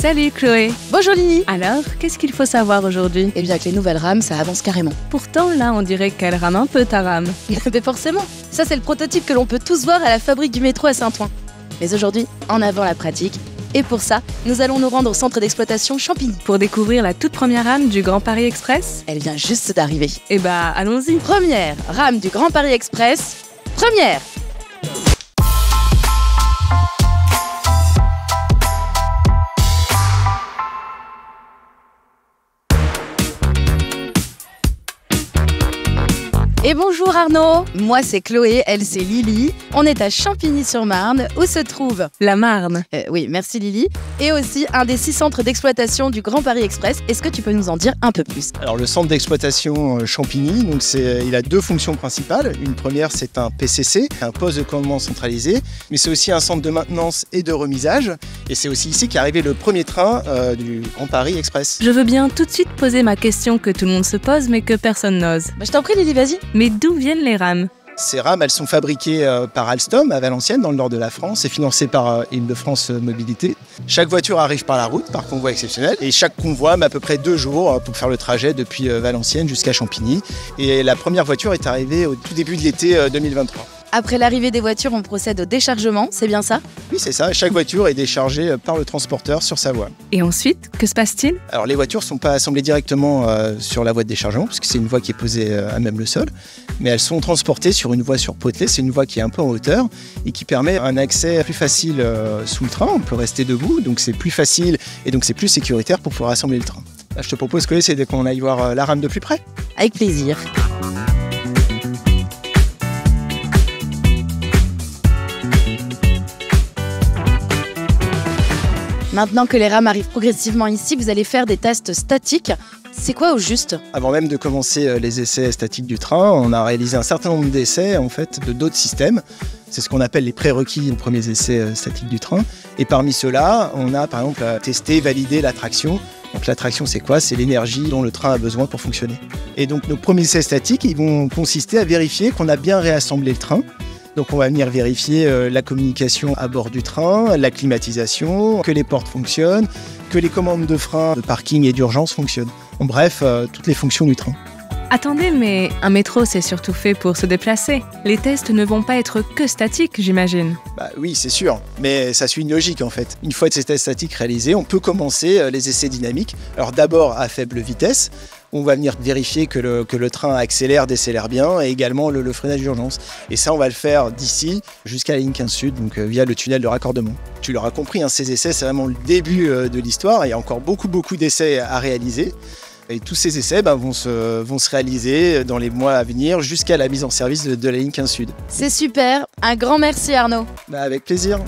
Salut Chloé. Bonjour Lily. Alors, qu'est-ce qu'il faut savoir aujourd'hui? Eh bien avec les nouvelles rames, ça avance carrément. Pourtant, là, on dirait qu'elle rame un peu ta rame. Mais forcément, ça c'est le prototype que l'on peut tous voir à la fabrique du métro à Saint-Ouen. Mais aujourd'hui, en avant la pratique. Et pour ça, nous allons nous rendre au centre d'exploitation Champigny. Pour découvrir la toute première rame du Grand Paris Express? Elle vient juste d'arriver. Eh bah, allons-y. Première rame du Grand Paris Express. Première! Et bonjour Arnaud, moi c'est Chloé, elle c'est Lily. On est à Champigny-sur-Marne, où se trouve la Marne. Oui, merci Lily. Et aussi un des 6 centres d'exploitation du Grand Paris Express. Est-ce que tu peux nous en dire un peu plus? Alors le centre d'exploitation Champigny, donc il a 2 fonctions principales. Une première, c'est un PCC, un poste de commandement centralisé, mais c'est aussi un centre de maintenance et de remisage. Et c'est aussi ici qu'est arrivé le premier train du Grand Paris Express. Je veux bien tout de suite poser ma question que tout le monde se pose, mais que personne n'ose. Je t'en prie Lily, vas-y. Mais d'où viennent les rames? Ces rames, elles sont fabriquées par Alstom à Valenciennes, dans le nord de la France, et financées par Île-de-France Mobilité. Chaque voiture arrive par la route, par convoi exceptionnel, et chaque convoi met à peu près 2 jours pour faire le trajet depuis Valenciennes jusqu'à Champigny. Et la première voiture est arrivée au tout début de l'été 2023. Après l'arrivée des voitures, on procède au déchargement, c'est bien ça? Oui, c'est ça. Chaque voiture est déchargée par le transporteur sur sa voie. Et ensuite, que se passe-t-il? Alors, les voitures ne sont pas assemblées directement sur la voie de déchargement, parce que c'est une voie qui est posée à même le sol, mais elles sont transportées sur une voie surpotelée. C'est une voie qui est un peu en hauteur et qui permet un accès plus facile sous le train. On peut rester debout, donc c'est plus facile et donc c'est plus sécuritaire pour pouvoir assembler le train. Là, je te propose, Chloé, c'est qu'on aille voir la rame de plus près. Avec plaisir. Maintenant que les rames arrivent progressivement ici, vous allez faire des tests statiques. C'est quoi au juste? Avant même de commencer les essais statiques du train, on a réalisé un certain nombre d'essais de d'autres systèmes. C'est ce qu'on appelle les prérequis des premiers essais statiques du train. Et parmi ceux-là, on a par exemple testé, validé la traction. Donc la traction, c'est quoi? C'est l'énergie dont le train a besoin pour fonctionner. Et donc nos premiers essais statiques, ils vont consister à vérifier qu'on a bien réassemblé le train. Donc on va venir vérifier la communication à bord du train, la climatisation, que les portes fonctionnent, que les commandes de frein, de parking et d'urgence fonctionnent. En bref, toutes les fonctions du train. Attendez, mais un métro, c'est surtout fait pour se déplacer. Les tests ne vont pas être que statiques, j'imagine. Bah oui, c'est sûr, mais ça suit une logique en fait. Une fois ces tests statiques réalisés, on peut commencer les essais dynamiques. Alors d'abord à faible vitesse, on va venir vérifier que le train accélère, décélère bien, et également le freinage d'urgence. Et ça, on va le faire d'ici jusqu'à la ligne 15 Sud, donc via le tunnel de raccordement. Tu l'auras compris, ces essais, c'est vraiment le début de l'histoire. Il y a encore beaucoup d'essais à réaliser. Et tous ces essais vont se réaliser dans les mois à venir jusqu'à la mise en service de la ligne 15 Sud. C'est super, un grand merci Arnaud. Avec plaisir.